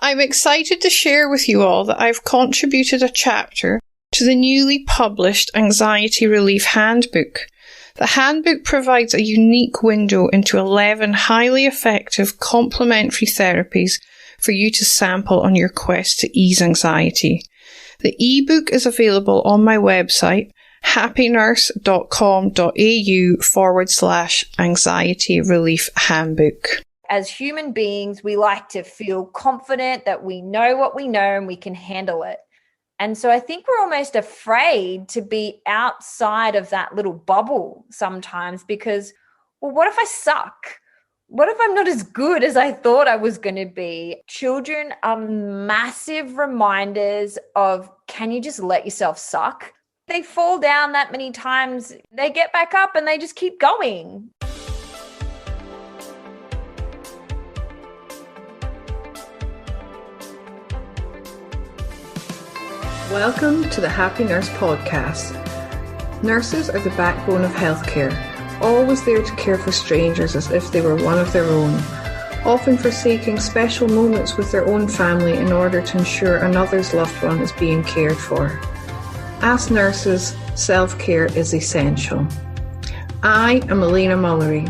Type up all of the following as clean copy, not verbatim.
I'm excited to share with you all that I've contributed a chapter to the newly published Anxiety Relief Handbook. The handbook provides a unique window into 11 highly effective complementary therapies for you to sample on your quest to ease anxiety. The ebook is available on my website, happynurse.com.au/anxiety relief handbook. As human beings, we like to feel confident that we know what we know and we can handle it. And so I think we're almost afraid to be outside of that little bubble sometimes because, well, what if I suck? What if I'm not as good as I thought I was going to be? Children are massive reminders of, can you just let yourself suck? They fall down that many times, they get back up and they just keep going. Welcome to the Happy Nurse podcast. Nurses are the backbone of healthcare, always there to care for strangers as if they were one of their own, often forsaking special moments with their own family in order to ensure another's loved one is being cared for. As nurses, self-care is essential. I am Elena Mullery,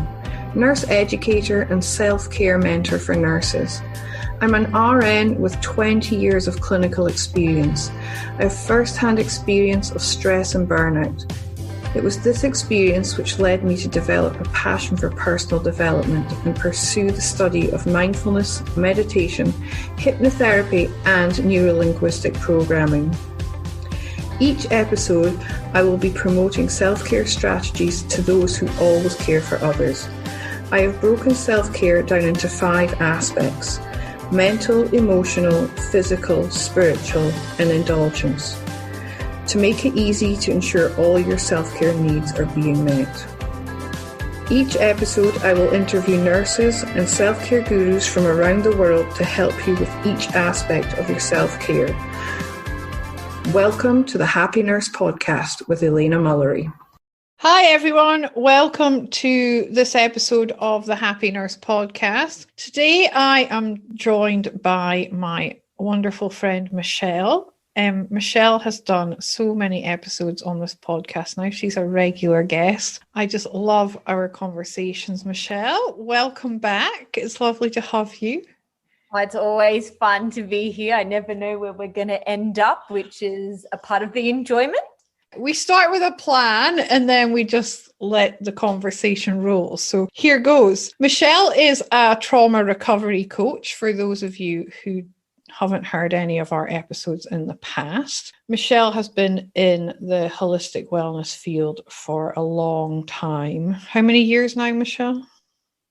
nurse educator and self-care mentor for nurses. I'm an RN with 20 years of clinical experience. I have first-hand experience of stress and burnout. It was this experience which led me to develop a passion for personal development and pursue the study of mindfulness, meditation, hypnotherapy, and neuro-linguistic programming. Each episode, I will be promoting self-care strategies to those who always care for others. I have broken self-care down into 5 aspects: mental, emotional, physical, spiritual, and indulgence, to make it easy to ensure all your self-care needs are being met. Each episode, I will interview nurses and self-care gurus from around the world to help you with each aspect of your self-care. Welcome to the Happy Nurse podcast with Elena Mullery. Hi everyone, welcome to this episode of the Happy Nurse podcast. Today I am joined by my wonderful friend Michelle. Michelle has done so many episodes on this podcast now. She's a regular guest. I just love our conversations. Michelle, welcome back. It's lovely to have you. Well, it's always fun to be here. I never know where we're going to end up, which is a part of the enjoyment. We start with a plan and then we just let the conversation roll. So here goes. Michelle is a trauma recovery coach for those of you who haven't heard any of our episodes in the past. Michelle has been in the holistic wellness field for a long time. How many years now, Michelle?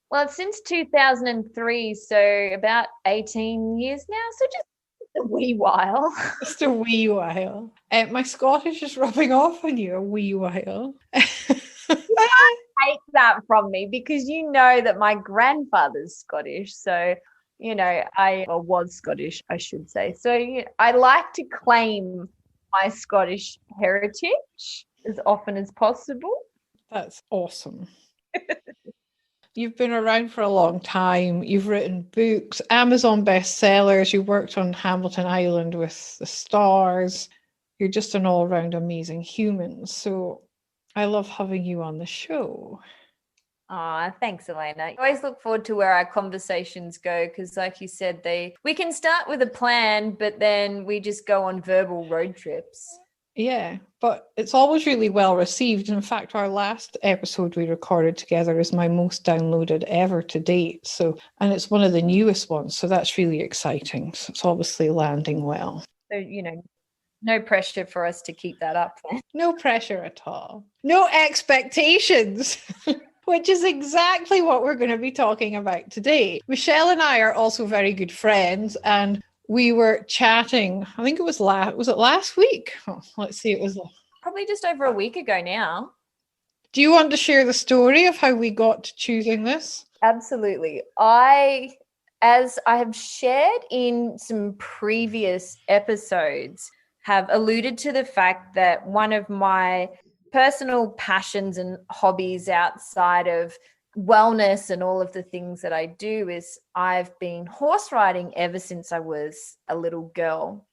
Well, since 2003, so about 18 years now. So just a wee while. Just a wee while. My Scottish is rubbing off on you, a wee while. Take that from me because you know that my grandfather's Scottish. So, I was Scottish, I should say. So I like to claim my Scottish heritage as often as possible. That's awesome. You've been around for a long time. You've written books, Amazon bestsellers. You worked on Hamilton Island with the stars. You're just an all-round amazing human. So I love having you on the show. Thanks, Elena. I always look forward to where our conversations go because, like you said, we can start with a plan, but then we just go on verbal road trips. Yeah, but it's always really well received. In fact, our last episode we recorded together is my most downloaded ever to date. And it's one of the newest ones. So that's really exciting. So it's obviously landing well. So, no pressure for us to keep that up then. No pressure at all. No expectations, which is exactly what we're going to be talking about today. Michelle and I are also very good friends and we were chatting, I think it was last week? Oh, let's see, it was probably just over a week ago now. Do you want to share the story of how we got to choosing this? Absolutely. As I have shared in some previous episodes, have alluded to the fact that one of my personal passions and hobbies outside of wellness and all of the things that I do is I've been horse riding ever since I was a little girl.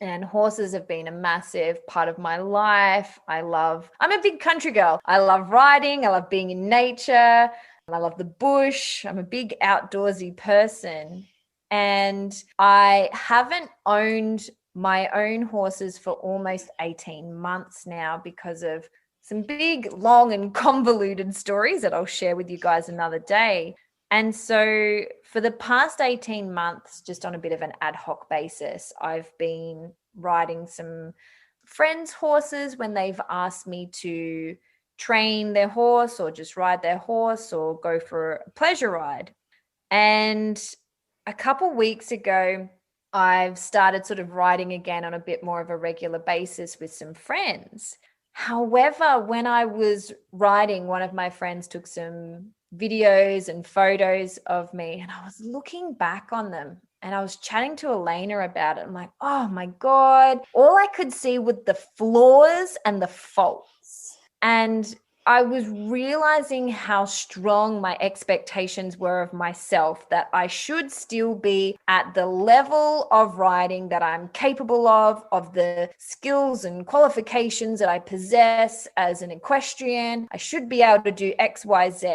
And horses have been a massive part of my life. I'm a big country girl. I love riding. I love being in nature. I love the bush. I'm a big outdoorsy person. And I haven't owned my own horses for almost 18 months now because of some big, long, and convoluted stories that I'll share with you guys another day. And so for the past 18 months, just on a bit of an ad hoc basis, I've been riding some friends' horses when they've asked me to train their horse or just ride their horse or go for a pleasure ride. And a couple weeks ago, I've started sort of riding again on a bit more of a regular basis with some friends. However, when I was riding, one of my friends took some videos and photos of me, and I was looking back on them and I was chatting to Elena about it. I'm like, oh my God, all I could see were the flaws and the faults. And I was realizing how strong my expectations were of myself, that I should still be at the level of riding that I'm capable of the skills and qualifications that I possess as an equestrian. I should be able to do X, Y, Z.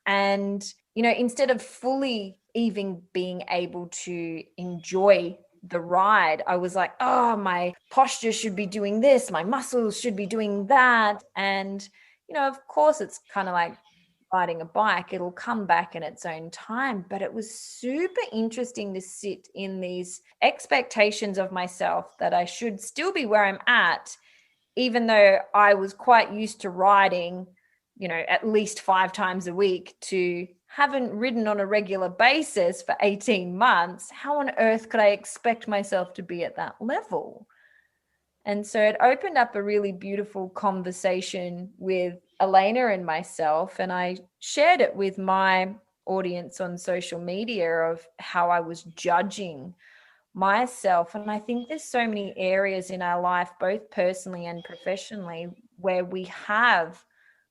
And, instead of fully even being able to enjoy the ride, I was like, oh, my posture should be doing this, my muscles should be doing that. And of course, it's kind of like riding a bike. It'll come back in its own time. But it was super interesting to sit in these expectations of myself that I should still be where I'm at, even though I was quite used to riding, at least 5 times a week, to haven't ridden on a regular basis for 18 months. How on earth could I expect myself to be at that level? And so it opened up a really beautiful conversation with Elena and myself. And I shared it with my audience on social media of how I was judging myself. And I think there's so many areas in our life, both personally and professionally, where we have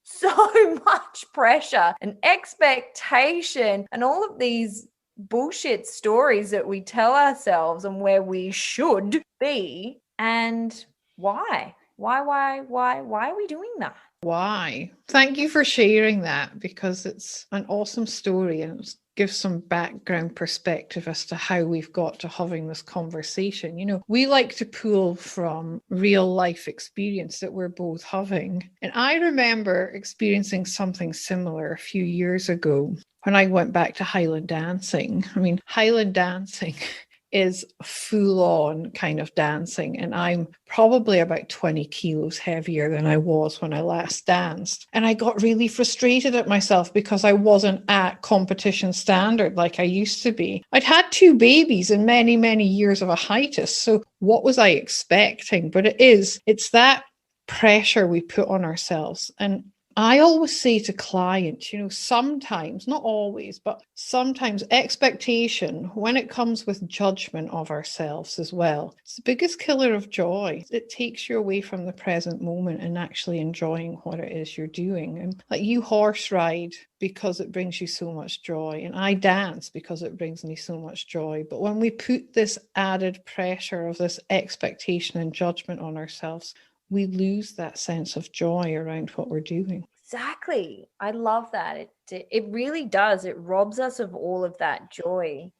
so much pressure and expectation and all of these bullshit stories that we tell ourselves and where we should be. And why are we doing that? Why? Thank you for sharing that, because it's an awesome story and it gives some background perspective as to how we've got to having this conversation. We like to pull from real life experience that we're both having. And I remember experiencing something similar a few years ago when I went back to Highland dancing. Highland dancing is full on kind of dancing. And I'm probably about 20 kilos heavier than I was when I last danced. And I got really frustrated at myself because I wasn't at competition standard like I used to be. I'd had 2 babies and many, many years of a hiatus. So what was I expecting? But it's that pressure we put on ourselves. And I always say to clients, sometimes, not always, but sometimes expectation, when it comes with judgment of ourselves as well, it's the biggest killer of joy. It takes you away from the present moment and actually enjoying what it is you're doing. And like, you horse ride because it brings you so much joy, and I dance because it brings me so much joy. But when we put this added pressure of this expectation and judgment on ourselves, we lose that sense of joy around what we're doing. Exactly. I love that. It really does. It robs us of all of that joy.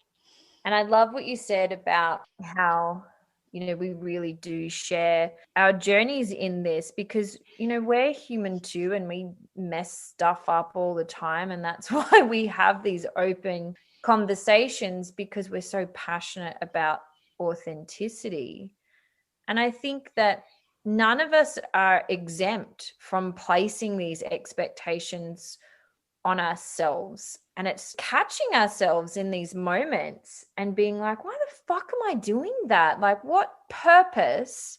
And I love what you said about how, we really do share our journeys in this because, we're human too, and we mess stuff up all the time. And that's why we have these open conversations, because we're so passionate about authenticity. And I think that none of us are exempt from placing these expectations on ourselves. And it's catching ourselves in these moments and being like, why the fuck am I doing that? Like, what purpose?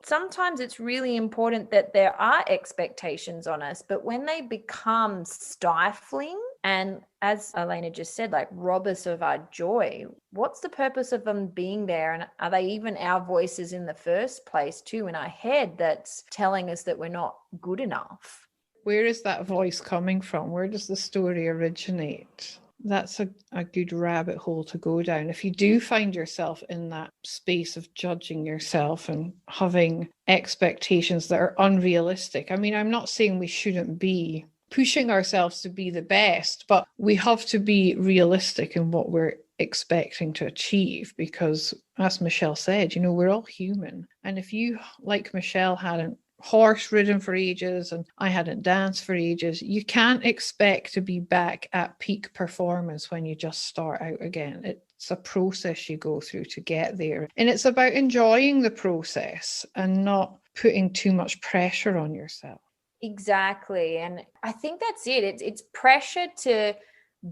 Sometimes it's really important that there are expectations on us, but when they become stifling and, as Elena just said, like, rob us of our joy, what's the purpose of them being there? And are they even our voices in the first place too in our head that's telling us that we're not good enough? Where is that voice coming from? Where does the story originate? That's a good rabbit hole to go down. If you do find yourself in that space of judging yourself and having expectations that are unrealistic. I mean, I'm not saying we shouldn't be pushing ourselves to be the best, but we have to be realistic in what we're expecting to achieve, because as Michelle said, we're all human. And if you, like Michelle, hadn't horse ridden for ages and I hadn't danced for ages, you can't expect to be back at peak performance when you just start out again. It's a process you go through to get there. And it's about enjoying the process and not putting too much pressure on yourself. Exactly. And I think that's it. It's pressure to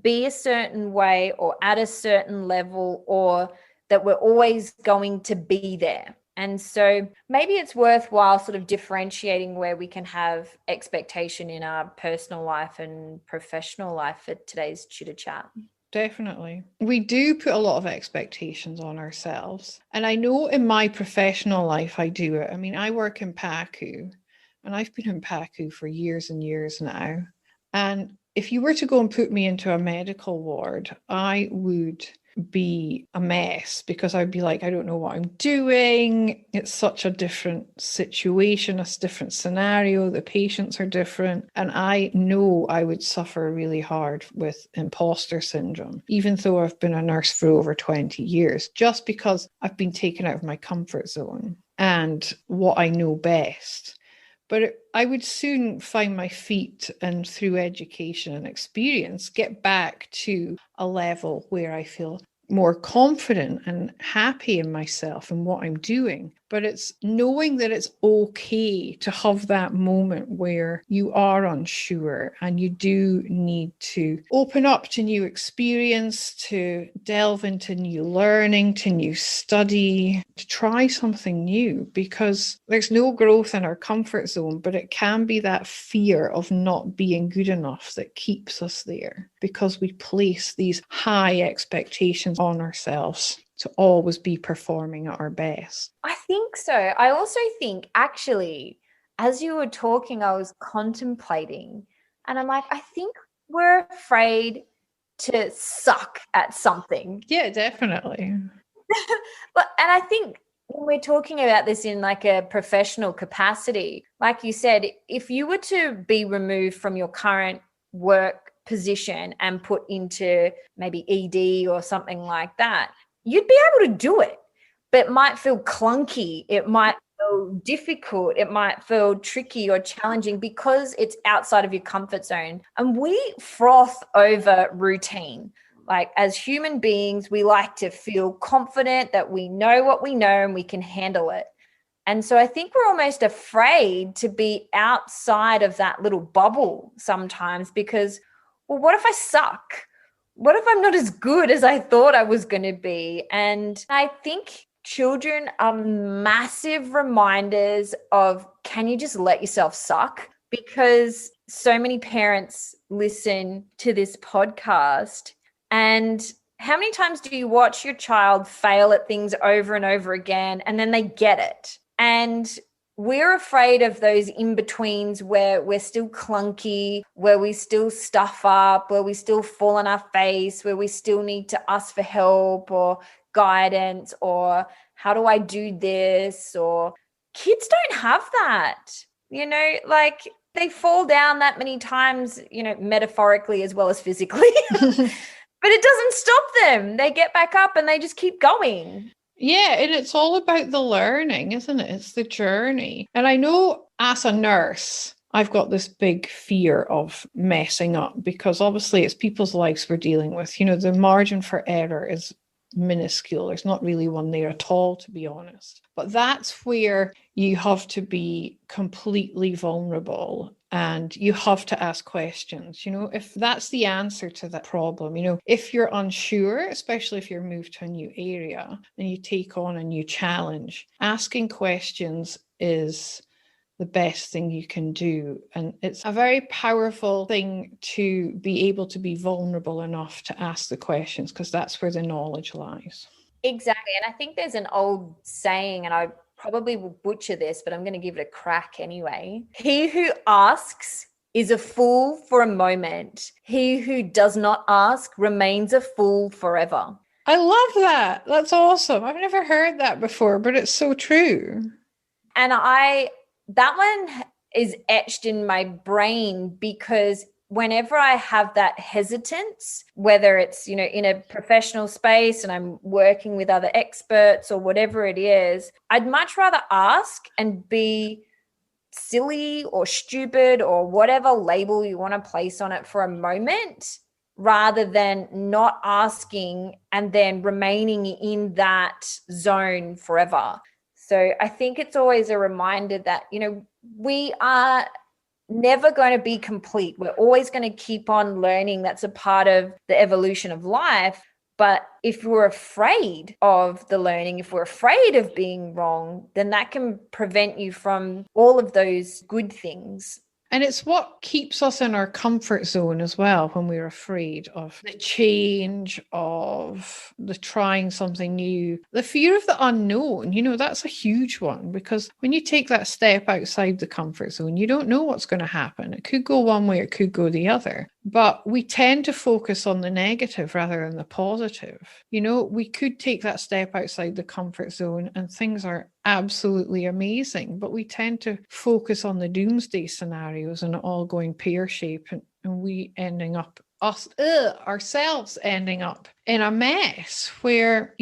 be a certain way or at a certain level, or that we're always going to be there. And so maybe it's worthwhile sort of differentiating where we can have expectation in our personal life and professional life for today's Chitter Chat. Definitely. We do put a lot of expectations on ourselves. And I know in my professional life, I do it. I mean, I work in PACU, and I've been in PACU for years and years now. And if you were to go and put me into a medical ward, I would be a mess, because I'd be like, I don't know what I'm doing. It's such a different situation, a different scenario. The patients are different. And I know I would suffer really hard with imposter syndrome, even though I've been a nurse for over 20 years, just because I've been taken out of my comfort zone and what I know best. But I would soon find my feet, and through education and experience, get back to a level where I feel more confident and happy in myself and what I'm doing. But it's knowing that it's okay to have that moment where you are unsure and you do need to open up to new experience, to delve into new learning, to new study, to try something new, because there's no growth in our comfort zone, but it can be that fear of not being good enough that keeps us there, because we place these high expectations on ourselves to always be performing at our best. I think so. I also think, actually, as you were talking, I was contemplating, and I'm like, I think we're afraid to suck at something. Yeah, definitely. And I think when we're talking about this in like a professional capacity, like you said, if you were to be removed from your current work position and put into maybe ED or something like that, you'd be able to do it, but it might feel clunky. It might feel difficult. It might feel tricky or challenging because it's outside of your comfort zone. And we froth over routine. Like, as human beings, we like to feel confident that we know what we know and we can handle it. And so I think we're almost afraid to be outside of that little bubble sometimes, because, well, what if I suck? What if I'm not as good as I thought I was going to be? And I think children are massive reminders of, can you just let yourself suck? Because so many parents listen to this podcast, and how many times do you watch your child fail at things over and over again, and then they get it? And we're afraid of those in-betweens where we're still clunky, where we still stuff up, where we still fall on our face, where we still need to ask for help or guidance, or how do I do this? Or kids don't have that, like they fall down that many times, metaphorically as well as physically. But it doesn't stop them. They get back up and they just keep going. Yeah, and it's all about the learning, isn't it? It's the journey. And I know as a nurse, I've got this big fear of messing up, because obviously it's people's lives we're dealing with. The margin for error is minuscule. There's not really one there at all, to be honest. But that's where you have to be completely vulnerable, and you have to ask questions. If that's the answer to that problem, if you're unsure, especially if you're moved to a new area and you take on a new challenge, asking questions is the best thing you can do. And it's a very powerful thing to be able to be vulnerable enough to ask the questions, because that's where the knowledge lies. Exactly. And I think there's an old saying, and I probably will butcher this, but I'm going to give it a crack anyway. He who asks is a fool for a moment. He who does not ask remains a fool forever. I love that. That's awesome. I've never heard that before, but it's so true. And that one is etched in my brain because whenever I have that hesitance, whether it's, in a professional space and I'm working with other experts or whatever it is, I'd much rather ask and be silly or stupid or whatever label you want to place on it for a moment, rather than not asking and then remaining in that zone forever. So I think it's always a reminder that, we are never going to be complete. We're always going to keep on learning. That's a part of the evolution of life. But if we're afraid of the learning, if we're afraid of being wrong, then that can prevent you from all of those good things. And it's what keeps us in our comfort zone as well, when we're afraid of the change, of the trying something new. The fear of the unknown, that's a huge one, because when you take that step outside the comfort zone, you don't know what's going to happen. It could go one way, it could go the other. But we tend to focus on the negative rather than the positive. We could take that step outside the comfort zone and things are absolutely amazing, but we tend to focus on the doomsday scenarios and it all going pear-shaped, and we ending up ourselves ending up in a mess where,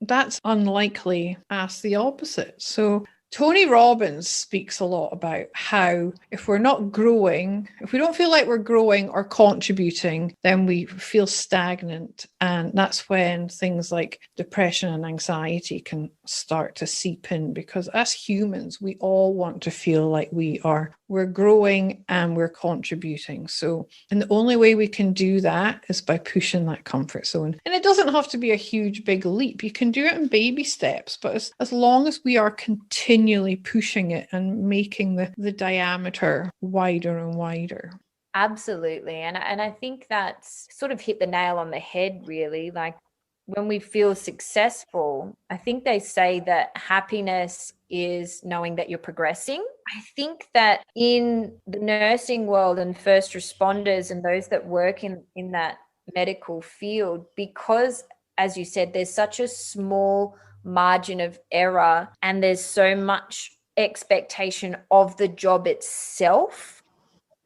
that's unlikely. Ask the opposite. So Tony Robbins speaks a lot about how if we're not growing, if we don't feel like we're growing or contributing, then we feel stagnant. And that's when things like depression and anxiety can start to seep in, because as humans, we all want to feel like we're growing and we're contributing. And the only way we can do that is by pushing that comfort zone. And it doesn't have to be a huge, big leap. You can do it in baby steps, but as long as we are continually pushing it and making the diameter wider and wider. Absolutely. And I think that's sort of hit the nail on the head, really. Like, when we feel successful, I think they say that happiness is knowing that you're progressing. I think that in the nursing world and first responders and those that work in that medical field, because, as you said, there's such a small margin of error and there's so much expectation of the job itself,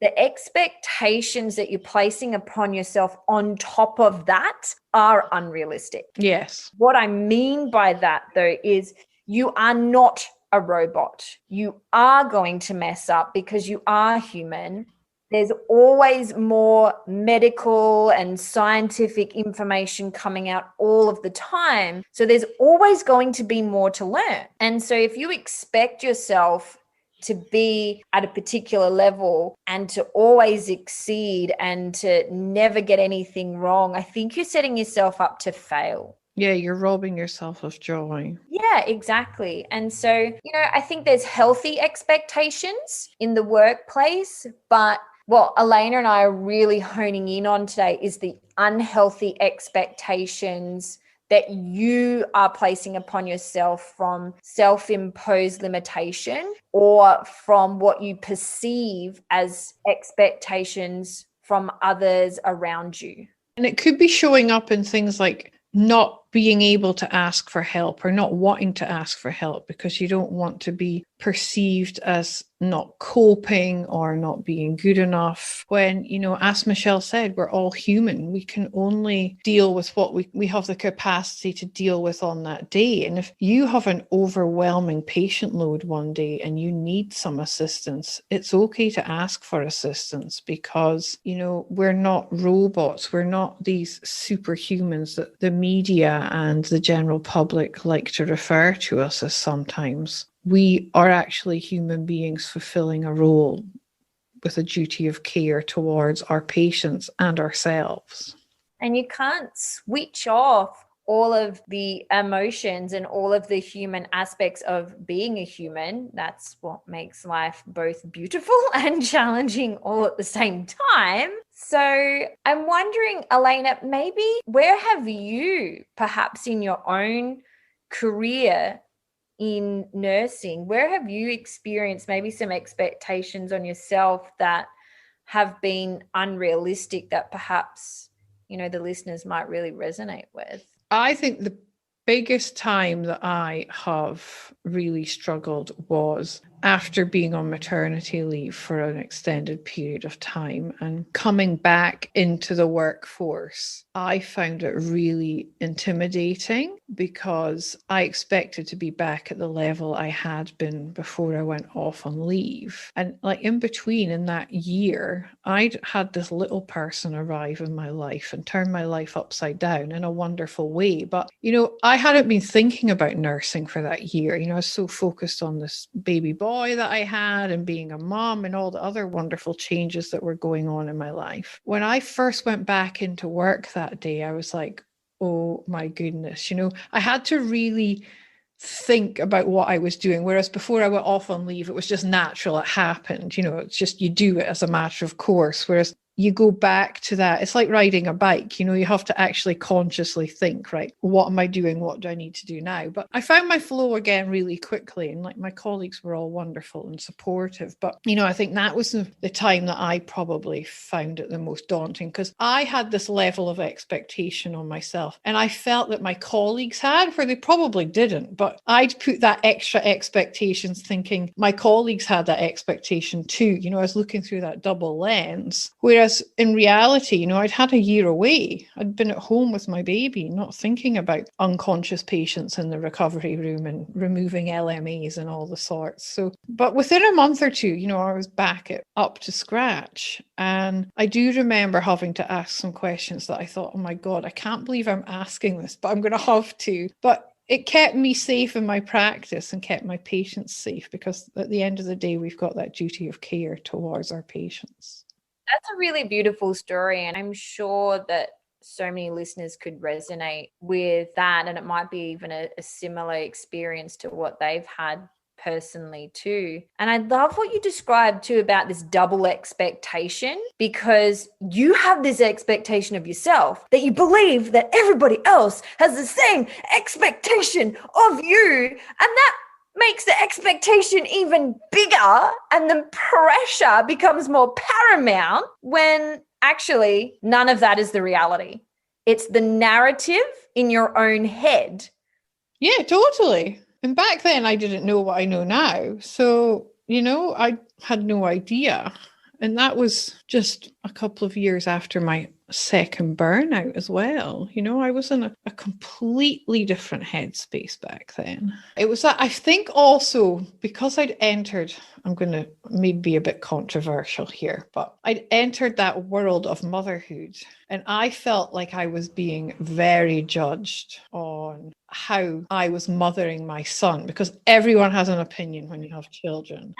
the expectations that you're placing upon yourself on top of that are unrealistic. Yes. What I mean by that, though, is you are not a robot. You are going to mess up because you are human. There's always more medical and scientific information coming out all of the time. So there's always going to be more to learn. And so if you expect yourself to be at a particular level and to always exceed and to never get anything wrong, I think you're setting yourself up to fail. Yeah, you're robbing yourself of joy. Yeah, exactly. And so, I think there's healthy expectations in the workplace, but what Elena and I are really honing in on today is the unhealthy expectations that you are placing upon yourself from self-imposed limitation or from what you perceive as expectations from others around you. And it could be showing up in things like not being able to ask for help or not wanting to ask for help because you don't want to be perceived as not coping or not being good enough. When, as Michelle said, we're all human. We can only deal with what we have the capacity to deal with on that day. And if you have an overwhelming patient load one day and you need some assistance, it's okay to ask for assistance because, we're not robots. We're not these superhumans that the media and the general public like to refer to us as sometimes. We are actually human beings fulfilling a role with a duty of care towards our patients and ourselves. And you can't switch off all of the emotions and all of the human aspects of being a human. That's what makes life both beautiful and challenging all at the same time. So I'm wondering, Elena, maybe where have you, perhaps in your own career in nursing, where have you experienced maybe some expectations on yourself that have been unrealistic that perhaps, the listeners might really resonate with? I think the biggest time that I have really struggled was after being on maternity leave for an extended period of time and coming back into the workforce. I found it really intimidating because I expected to be back at the level I had been before I went off on leave. And like in between, in that year, I'd had this little person arrive in my life and turn my life upside down in a wonderful way. But, I hadn't been thinking about nursing for that year. I was so focused on this baby boy that I had and being a mom and all the other wonderful changes that were going on in my life. When I first went back into work that day, I was like, oh my goodness, I had to really think about what I was doing. Whereas before I went off on leave, it was just natural. It happened, it's just, you do it as a matter of course. Whereas you go back to that. It's like riding a bike, you have to actually consciously think, right, what am I doing? What do I need to do now? But I found my flow again really quickly. And like my colleagues were all wonderful and supportive. But, I think that was the time that I probably found it the most daunting because I had this level of expectation on myself. And I felt that my colleagues had, where they probably didn't. But I'd put that extra expectations thinking my colleagues had that expectation too. I was looking through that double lens. Whereas in reality, I'd had a year away. I'd been at home with my baby, not thinking about unconscious patients in the recovery room and removing LMAs and all the sorts. So, but within a month or two, I was back up to scratch. And I do remember having to ask some questions that I thought, oh my God, I can't believe I'm asking this, but I'm going to have to. But it kept me safe in my practice and kept my patients safe because at the end of the day, we've got that duty of care towards our patients. That's a really beautiful story. And I'm sure that so many listeners could resonate with that. And it might be even a similar experience to what they've had personally too. And I love what you described too about this double expectation, because you have this expectation of yourself that you believe that everybody else has the same expectation of you. And that makes the expectation even bigger and the pressure becomes more paramount when actually none of that is the reality. It's the narrative in your own head. Yeah, totally. And back then I didn't know what I know now. So, I had no idea. And that was just a couple of years after my second burnout as well. I was in a completely different headspace back then. It was that I think also because I'd entered, I'm going to maybe be a bit controversial here, but I'd entered that world of motherhood and I felt like I was being very judged on how I was mothering my son, because everyone has an opinion when you have children.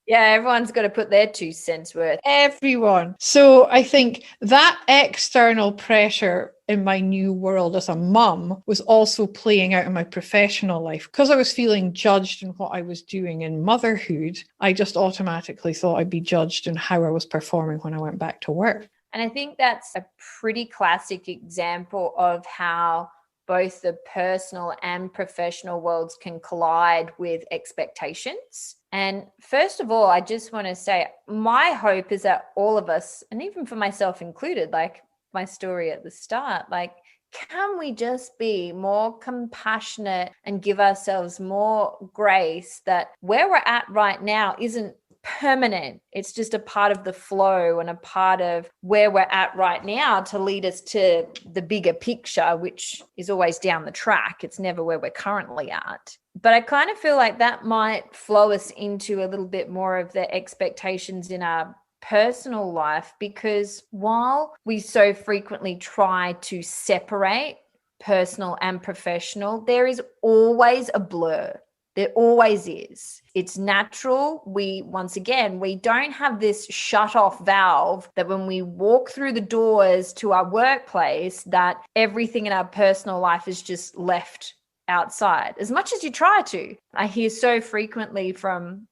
Yeah, everyone's got to put their 2 cents worth. Everyone. So I think that external pressure in my new world as a mum was also playing out in my professional life. Because I was feeling judged in what I was doing in motherhood, I just automatically thought I'd be judged in how I was performing when I went back to work. And I think that's a pretty classic example of how both the personal and professional worlds can collide with expectations. And first of all, I just want to say my hope is that all of us, and even for myself included, like my story at the start, like, can we just be more compassionate and give ourselves more grace that where we're at right now isn't permanent. It's just a part of the flow and a part of where we're at right now to lead us to the bigger picture, which is always down the track. It's never where we're currently at. But I kind of feel like that might flow us into a little bit more of the expectations in our personal life, because while we so frequently try to separate personal and professional, there is always a blur. There always is. It's natural. Once again, we don't have this shut off valve that when we walk through the doors to our workplace, that everything in our personal life is just left outside, as much as you try to. I hear so frequently from,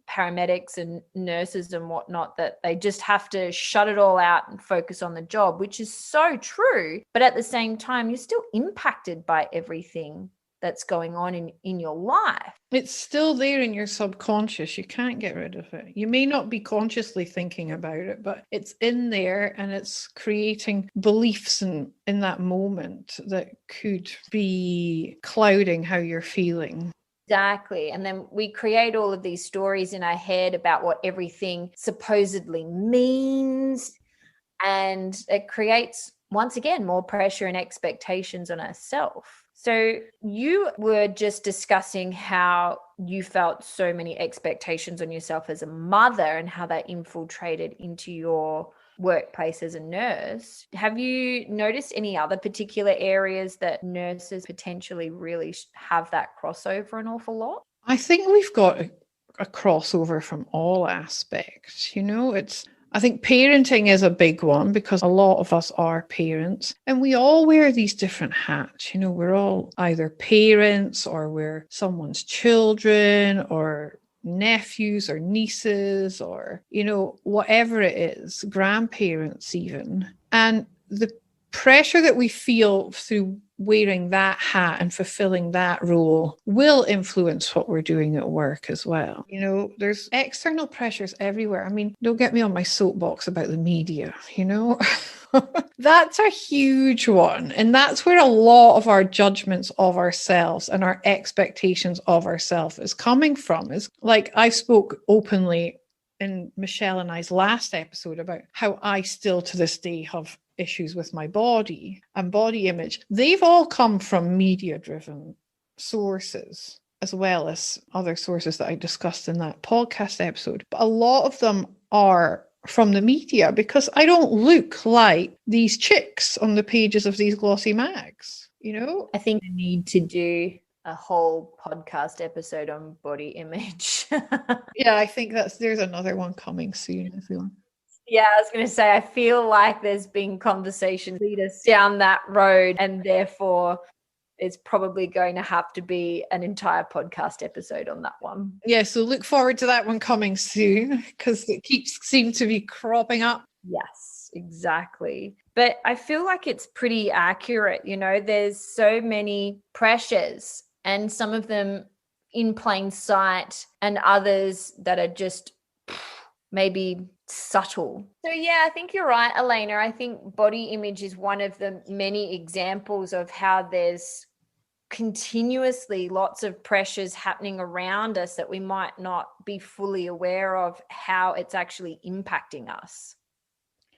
paramedics and nurses and whatnot that they just have to shut it all out and focus on the job, which is so true. But at the same time, you're still impacted by everything that's going on in your life. It's still there in your subconscious. You can't get rid of it. You may not be consciously thinking about it, but it's in there and it's creating beliefs in that moment that could be clouding how you're feeling. Exactly. And then we create all of these stories in our head about what everything supposedly means. And it creates, once again, more pressure and expectations on ourselves. So you were just discussing how you felt so many expectations on yourself as a mother and how that infiltrated into your workplace as a nurse. Have you noticed any other particular areas that nurses potentially really have that crossover an awful lot? I think we've got a crossover from all aspects. I think parenting is a big one because a lot of us are parents and we all wear these different hats. We're all either parents or we're someone's children or nephews or nieces or, whatever it is, grandparents even. And the pressure that we feel through wearing that hat and fulfilling that role will influence what we're doing at work as well. There's external pressures everywhere. I mean, don't get me on my soapbox about the media, That's a huge one. And that's where a lot of our judgments of ourselves and our expectations of ourselves is coming from. Is like I spoke openly in Michelle and I's last episode about how I still to this day have issues with my body and body image. They've all come from media-driven sources, as well as other sources that I discussed in that podcast episode. But a lot of them are from the media because I don't look like these chicks on the pages of these glossy mags, I think I need to do a whole podcast episode on body image. Yeah, I think there's another one coming soon, everyone. Yeah, I was going to say, I feel like there's been conversations lead us down that road, and therefore it's probably going to have to be an entire podcast episode on that one. Yeah, so look forward to that one coming soon because it seems to be cropping up. Yes, exactly. But I feel like it's pretty accurate. There's so many pressures and some of them in plain sight and others that are just maybe subtle. So yeah, I think you're right, Elena. I think body image is one of the many examples of how there's continuously lots of pressures happening around us that we might not be fully aware of how it's actually impacting us.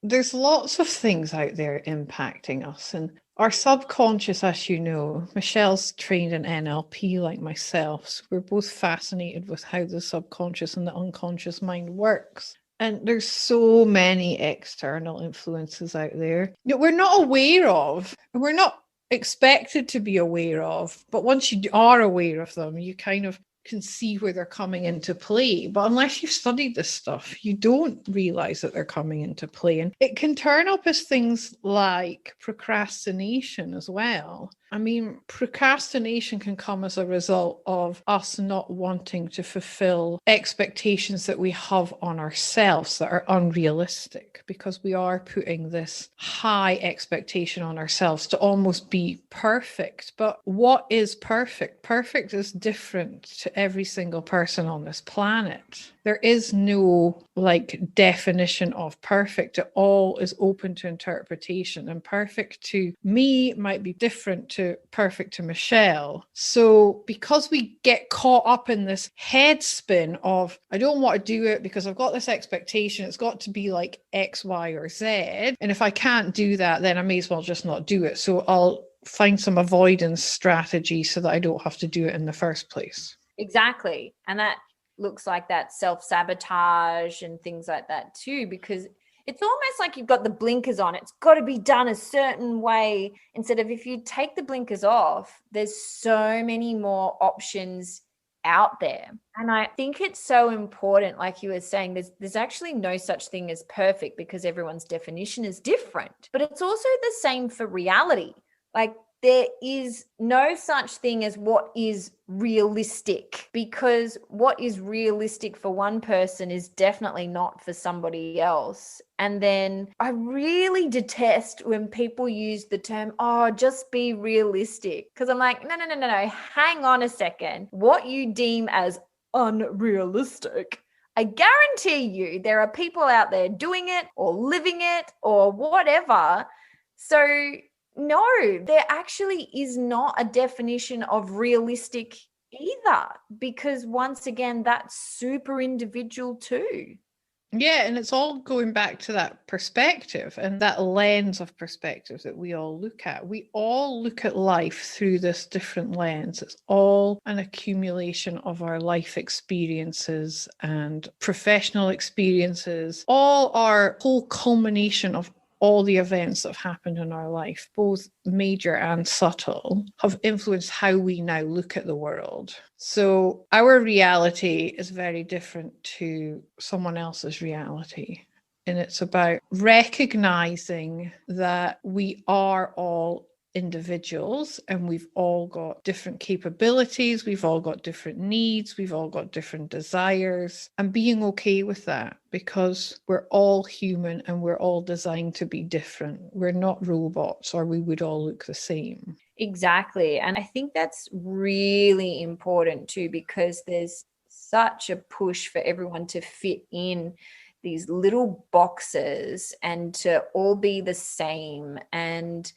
There's lots of things out there impacting us, and our subconscious, as you know, Michelle's trained in NLP like myself, so we're both fascinated with how the subconscious and the unconscious mind works. And there's so many external influences out there that we're not aware of, and we're not expected to be aware of. But once you are aware of them, you kind of can see where they're coming into play. But unless you've studied this stuff, you don't realize that they're coming into play. And it can turn up as things like procrastination as well. I mean, procrastination can come as a result of us not wanting to fulfill expectations that we have on ourselves that are unrealistic, because we are putting this high expectation on ourselves to almost be perfect. But what is perfect? Perfect is different to every single person on this planet. There is no definition of perfect. It all is open to interpretation, and perfect to me might be different to perfect to Michelle. So because we get caught up in this head spin of, I don't want to do it because I've got this expectation, it's got to be like X, Y, or Z. And if I can't do that, then I may as well just not do it. So I'll find some avoidance strategy so that I don't have to do it in the first place. Exactly. And that looks like that self-sabotage and things like that too, because it's almost like you've got the blinkers on. It's got to be done a certain way, instead of, if you take the blinkers off, there's so many more options out there. And I think it's so important, like you were saying, there's actually no such thing as perfect because everyone's definition is different. But it's also the same for reality. Like, there is no such thing as what is realistic, because what is realistic for one person is definitely not for somebody else. And then I really detest when people use the term, oh, just be realistic. Because I'm like, no, hang on a second. What you deem as unrealistic, I guarantee you there are people out there doing it or living it or whatever. So no, there actually is not a definition of realistic either, because once again, that's super individual too. Yeah, and it's all going back to that perspective and that lens of perspective that we all look at. We all look at life through this different lens. It's all an accumulation of our life experiences and professional experiences, all our whole culmination of all the events that have happened in our life, both major and subtle, have influenced how we now look at the world. So our reality is very different to someone else's reality. And it's about recognizing that we are all individuals and we've all got different capabilities, we've all got different needs, we've all got different desires, and being okay with that, because we're all human and we're all designed to be different. We're not robots, or we would all look the same. Exactly. And I think that's really important too, because there's such a push for everyone to fit in these little boxes and to all be the same. And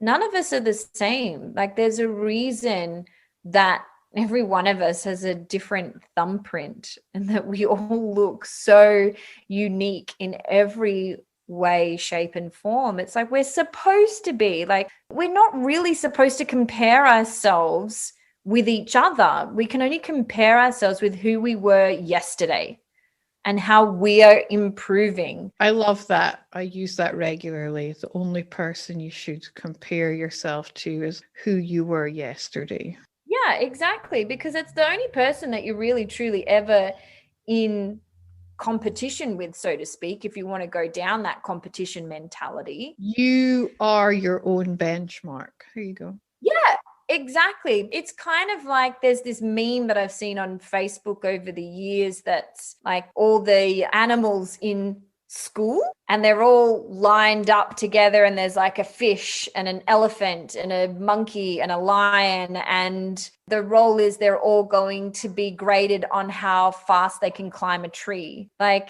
none of us are the same. Like, there's a reason that every one of us has a different thumbprint and that we all look so unique in every way, shape, and form. It's like we're supposed to be. Like, we're not really supposed to compare ourselves with each other. We can only compare ourselves with who we were yesterday and how we are improving. I love that. I use that regularly. The only person you should compare yourself to is who you were yesterday. Yeah, exactly. Because it's the only person that you're really, truly ever in competition with, so to speak, if you want to go down that competition mentality. You are your own benchmark. There you go. Yeah, exactly. It's kind of like there's this meme that I've seen on Facebook over the years that's like all the animals in school and they're all lined up together, and there's like a fish and an elephant and a monkey and a lion, and the role is they're all going to be graded on how fast they can climb a tree. Like,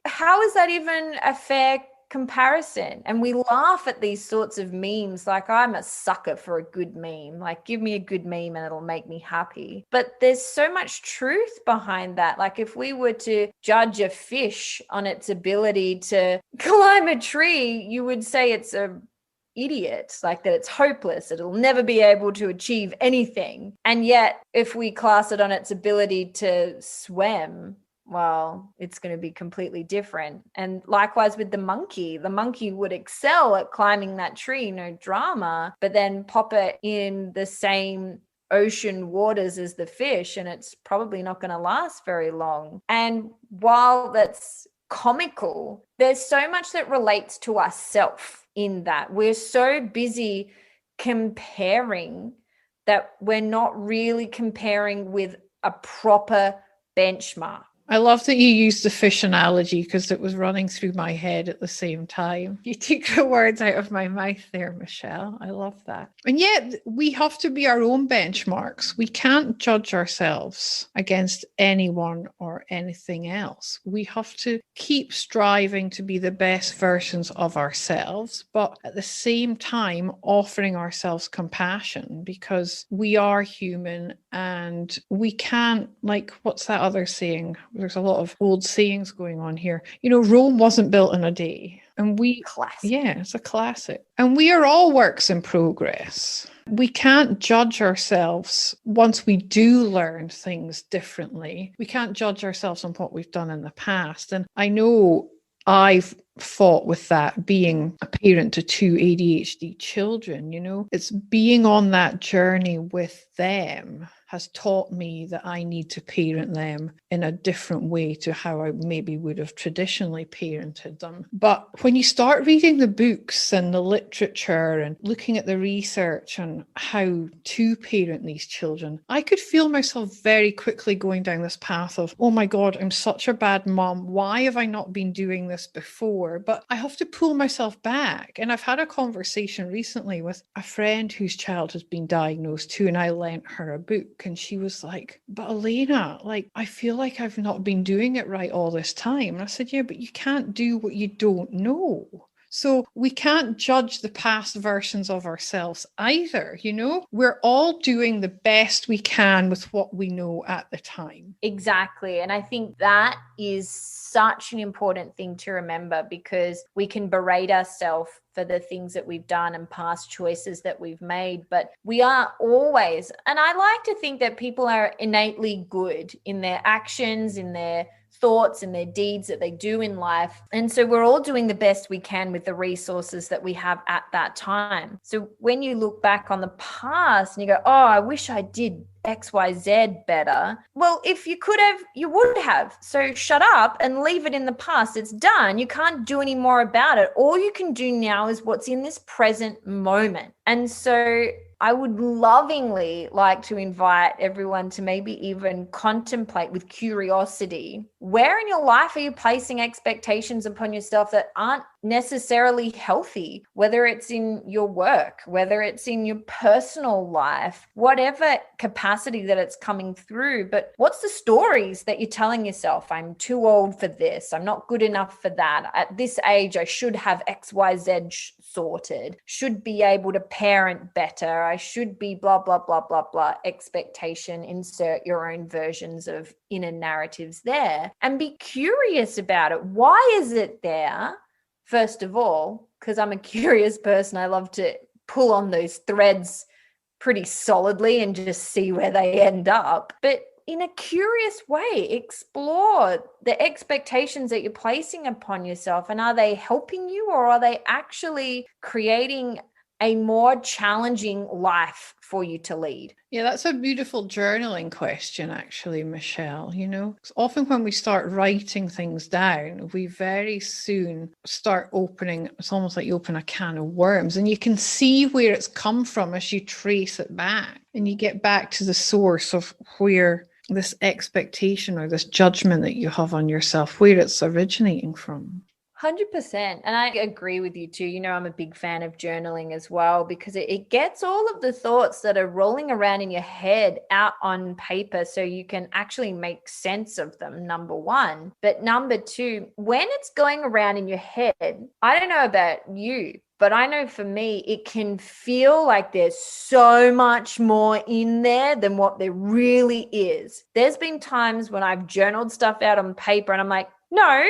how is that even a fair comparison? And we laugh at these sorts of memes. Like, I'm a sucker for a good meme. Like, give me a good meme and it'll make me happy. But there's so much truth behind that. Like, if we were to judge a fish on its ability to climb a tree, you would say it's a idiot, like that it's hopeless, it'll never be able to achieve anything. And yet, if we class it on its ability to swim, well, it's going to be completely different. And likewise with the monkey would excel at climbing that tree, no drama, but then pop it in the same ocean waters as the fish, and it's probably not going to last very long. And while that's comical, there's so much that relates to ourselves in that. We're so busy comparing that we're not really comparing with a proper benchmark. I love that you used the fish analogy because it was running through my head at the same time. You took the words out of my mouth there, Michelle. I love that. And yet we have to be our own benchmarks. We can't judge ourselves against anyone or anything else. We have to keep striving to be the best versions of ourselves, but at the same time offering ourselves compassion, because we are human and we can't, like, what's that other saying? There's a lot of old sayings going on here. You know, Rome wasn't built in a day. And yeah, it's a classic. And we are all works in progress. We can't judge ourselves once we do learn things differently. We can't judge ourselves on what we've done in the past. And I know I've fought with that being a parent to two ADHD children, it's being on that journey with them has taught me that I need to parent them in a different way to how I maybe would have traditionally parented them. But when you start reading the books and the literature and looking at the research on how to parent these children, I could feel myself very quickly going down this path of, oh my God, I'm such a bad mom. Why have I not been doing this before? But I have to pull myself back. And I've had a conversation recently with a friend whose child has been diagnosed too, and I lent her a book. And she was like, but Elena, I feel like I've not been doing it right all this time. And I said, yeah, but you can't do what you don't know. So we can't judge the past versions of ourselves either, We're all doing the best we can with what we know at the time. Exactly. And I think that is such an important thing to remember, because we can berate ourselves for the things that we've done and past choices that we've made. But we are always, and I like to think that people are innately good in their actions, in their thoughts and their deeds that they do in life. And so we're all doing the best we can with the resources that we have at that time. So when you look back on the past and you go, oh, I wish I did XYZ better. Well, if you could have, you would have. So shut up and leave it in the past. It's done. You can't do any more about it. All you can do now is what's in this present moment. And so I would lovingly like to invite everyone to maybe even contemplate with curiosity, where in your life are you placing expectations upon yourself that aren't necessarily healthy, whether it's in your work, whether it's in your personal life, whatever capacity that it's coming through. But what's the stories that you're telling yourself? I'm too old for this. I'm not good enough for that. At this age, I should have XYZ sorted, should be able to parent better. I should be blah, blah, blah, blah, blah. Expectation, insert your own versions of inner narratives there, and be curious about it. Why is it there? First of all, because I'm a curious person, I love to pull on those threads pretty solidly and just see where they end up. But in a curious way, explore the expectations that you're placing upon yourself. And are they helping you, or are they actually creating a more challenging life for you to lead? Yeah, that's a beautiful journaling question, actually, Michelle. Often when we start writing things down, we very soon start opening, it's almost like you open a can of worms, and you can see where it's come from as you trace it back, and you get back to the source of where this expectation or this judgment that you have on yourself, where it's originating from. 100%. And I agree with you too. I'm a big fan of journaling as well, because it gets all of the thoughts that are rolling around in your head out on paper so you can actually make sense of them, number one. But number two, when it's going around in your head, I don't know about you, but I know for me, it can feel like there's so much more in there than what there really is. There's been times when I've journaled stuff out on paper and I'm like, no,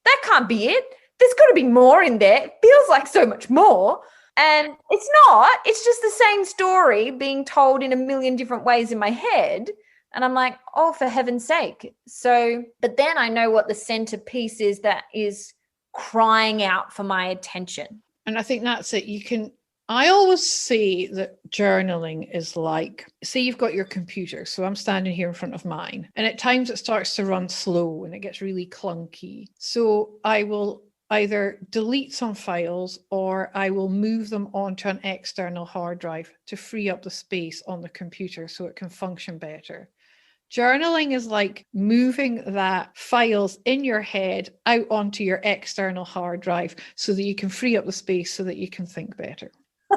that can't be it. There's got to be more in there. It feels like so much more. And it's not. It's just the same story being told in a million different ways in my head. And I'm like, oh, for heaven's sake. So, but then I know what the centerpiece is that is crying out for my attention. And I think that's it. I always say that journaling is like, say you've got your computer. So I'm standing here in front of mine, and at times it starts to run slow and it gets really clunky. So I will either delete some files or I will move them onto an external hard drive to free up the space on the computer so it can function better. Journaling is like moving that files in your head out onto your external hard drive so that you can free up the space so that you can think better. I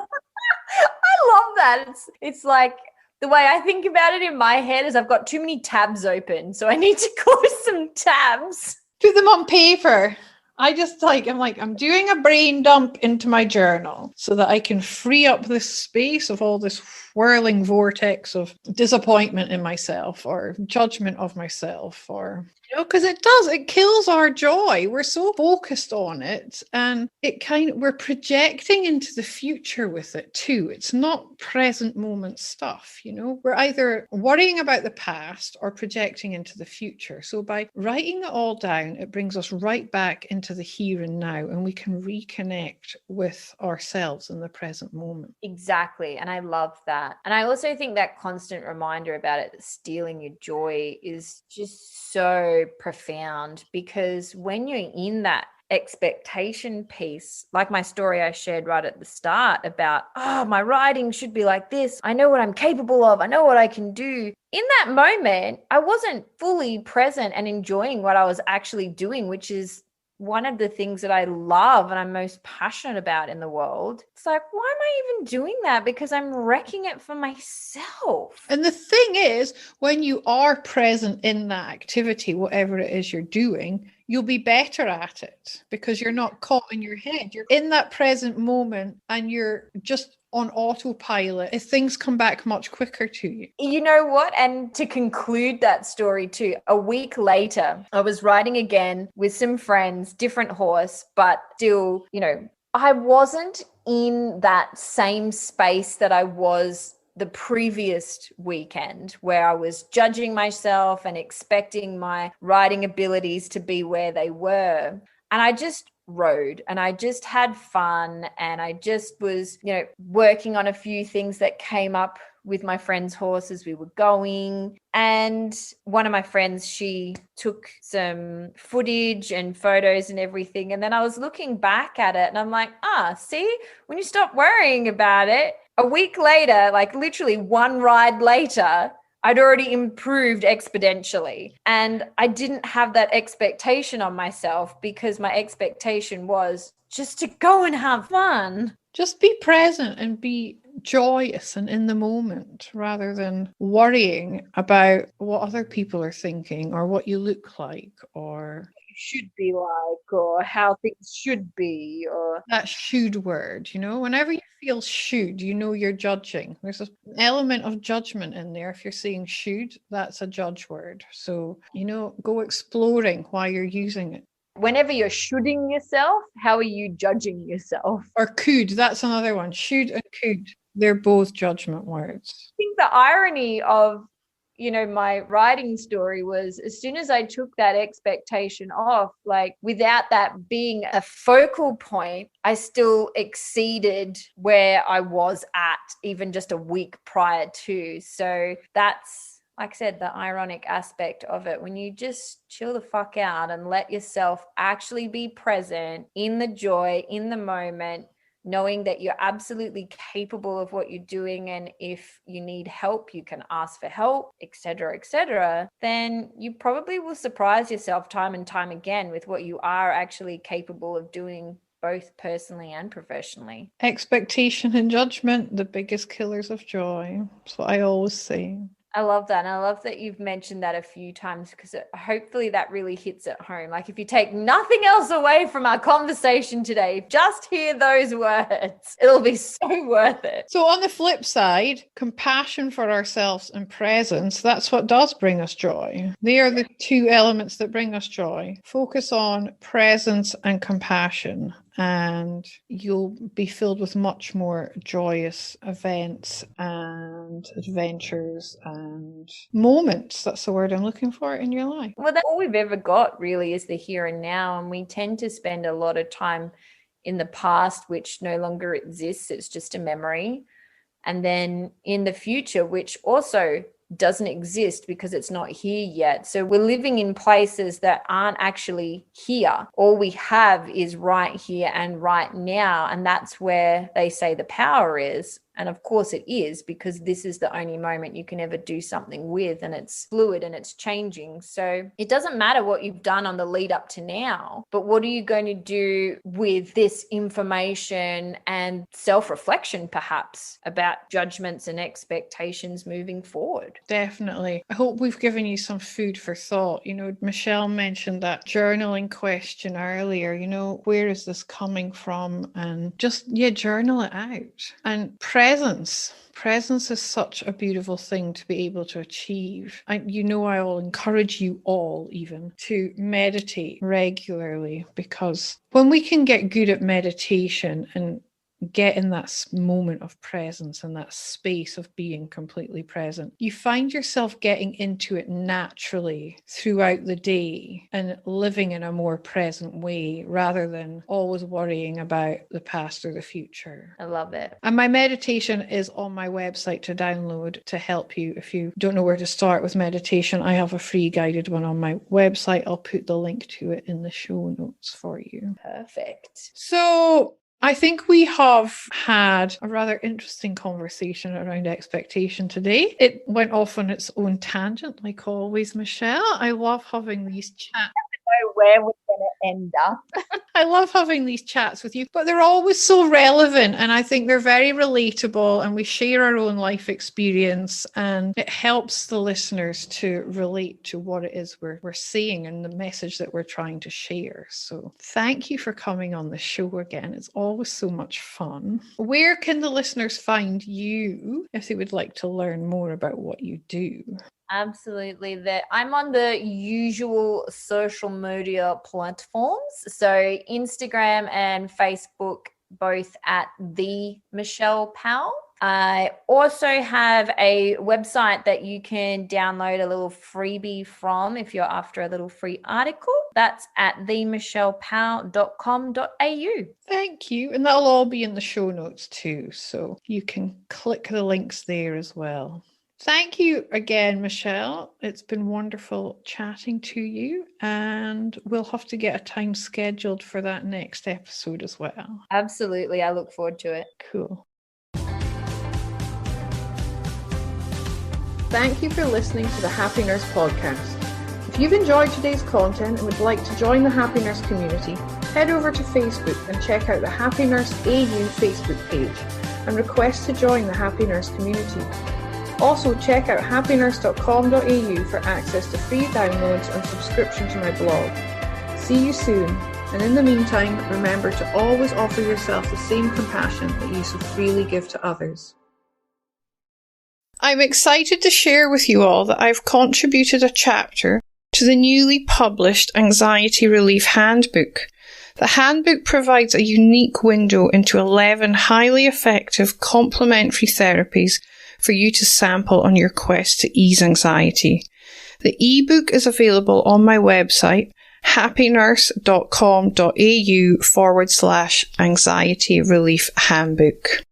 love that. It's like the way I think about it in my head is I've got too many tabs open, so I need to close some tabs. Put them on paper. I'm doing a brain dump into my journal so that I can free up this space of all this whirling vortex of disappointment in myself or judgment of myself, or because it kills our joy. We're so focused on it, and we're projecting into the future with it too. It's not present moment stuff. We're either worrying about the past or projecting into the future. So by writing it all down, it brings us right back into the here and now, and we can reconnect with ourselves in the present moment. Exactly. And I love that. And I also think that constant reminder about it, that stealing your joy, is just so profound, because when you're in that expectation piece, like my story I shared right at the start about, my writing should be like this, I know what I'm capable of, I know what I can do. In that moment, I wasn't fully present and enjoying what I was actually doing, which is one of the things that I love and I'm most passionate about in the world. It's like, why am I even doing that? Because I'm wrecking it for myself. And the thing is, when you are present in that activity, whatever it is you're doing, you'll be better at it because you're not caught in your head. You're in that present moment and you're just on autopilot. If things come back much quicker to you. You know what? And to conclude that story too, a week later, I was riding again with some friends, different horse, but still, I wasn't in that same space that I was the previous weekend, where I was judging myself and expecting my riding abilities to be where they were. And I just rode and I just had fun, and I just was, working on a few things that came up with my friend's horse as we were going. And one of my friends, she took some footage and photos and everything. And then I was looking back at it and I'm like, see, when you stop worrying about it, a week later, like literally one ride later, I'd already improved exponentially. And I didn't have that expectation on myself because my expectation was just to go and have fun. Just be present and be joyous and in the moment, rather than worrying about what other people are thinking or what you look like or you should be like, or how things should be, or that should word. Whenever you feel should, you're judging. There's an element of judgment in there. If you're saying should, that's a judge word. So go exploring why you're using it. Whenever you're shoulding yourself, how are you judging yourself? Or could, that's another one. Should and could, they're both judgment words. I think the irony of, my writing story was, as soon as I took that expectation off, like without that being a focal point, I still exceeded where I was at even just a week prior to. So that's, like I said, the ironic aspect of it, when you just chill the fuck out and let yourself actually be present in the joy, in the moment, knowing that you're absolutely capable of what you're doing. And if you need help, you can ask for help, etc., then you probably will surprise yourself time and time again with what you are actually capable of doing, both personally and professionally. Expectation and judgment, the biggest killers of joy. That's what I always say. I love that. And I love that you've mentioned that a few times, because hopefully that really hits at home. Like, if you take nothing else away from our conversation today, just hear those words. It'll be so worth it. So on the flip side, compassion for ourselves and presence, that's what does bring us joy. They are the two elements that bring us joy. Focus on presence and compassion, and you'll be filled with much more joyous events and adventures and moments. That's the word I'm looking for in your life. Well, that's all we've ever got really is the here and now. And we tend to spend a lot of time in the past, which no longer exists. It's just a memory. And then in the future, which also doesn't exist because it's not here yet. So we're living in places that aren't actually here. All we have is right here and right now. And that's where they say the power is. And of course it is, because this is the only moment you can ever do something with, and it's fluid and it's changing. So it doesn't matter what you've done on the lead up to now, but what are you going to do with this information and self-reflection, perhaps, about judgments and expectations moving forward? Definitely. I hope we've given you some food for thought. Michelle mentioned that journaling question earlier. Where is this coming from? And just, journal it out. And presence. Presence is such a beautiful thing to be able to achieve. I will encourage you all even to meditate regularly, because when we can get good at meditation and get in that moment of presence and that space of being completely present, you find yourself getting into it naturally throughout the day and living in a more present way rather than always worrying about the past or the future. I love it. And my meditation is on my website to download to help you. If you don't know where to start with meditation, I have a free guided one on my website. I'll put the link to it in the show notes for you. Perfect. So I think we have had a rather interesting conversation around expectation today. It went off on its own tangent, like always, Michelle. I love having these chats. Where we're going to end up. I love having these chats with you, but they're always so relevant, and I think they're very relatable, and we share our own life experience, and it helps the listeners to relate to what it is we're saying and the message that we're trying to share. So thank you for coming on the show again. It's always so much fun. Where can the listeners find you if they would like to learn more about what you do? Absolutely. I'm on the usual social media platforms. So Instagram and Facebook, both at the Michelle Powell. I also have a website that you can download a little freebie from if you're after a little free article. That's at themichelsepowell.com.au. Thank you. And that'll all be in the show notes too. So you can click the links there as well. Thank you again, Michelle. It's been wonderful chatting to you, and we'll have to get a time scheduled for that next episode as well. Absolutely. I look forward to it. Cool. Thank you for listening to the Happy Nurse podcast. If you've enjoyed today's content and would like to join the Happy Nurse community, head over to Facebook and check out the Happy Nurse AU Facebook page and request to join the Happy Nurse community. Also, check out happynurse.com.au for access to free downloads and subscription to my blog. See you soon, and in the meantime, remember to always offer yourself the same compassion that you so freely give to others. I'm excited to share with you all that I've contributed a chapter to the newly published Anxiety Relief Handbook. The handbook provides a unique window into 11 highly effective complementary therapies for you to sample on your quest to ease anxiety. The ebook is available on my website, happynurse.com.au/anxiety relief handbook.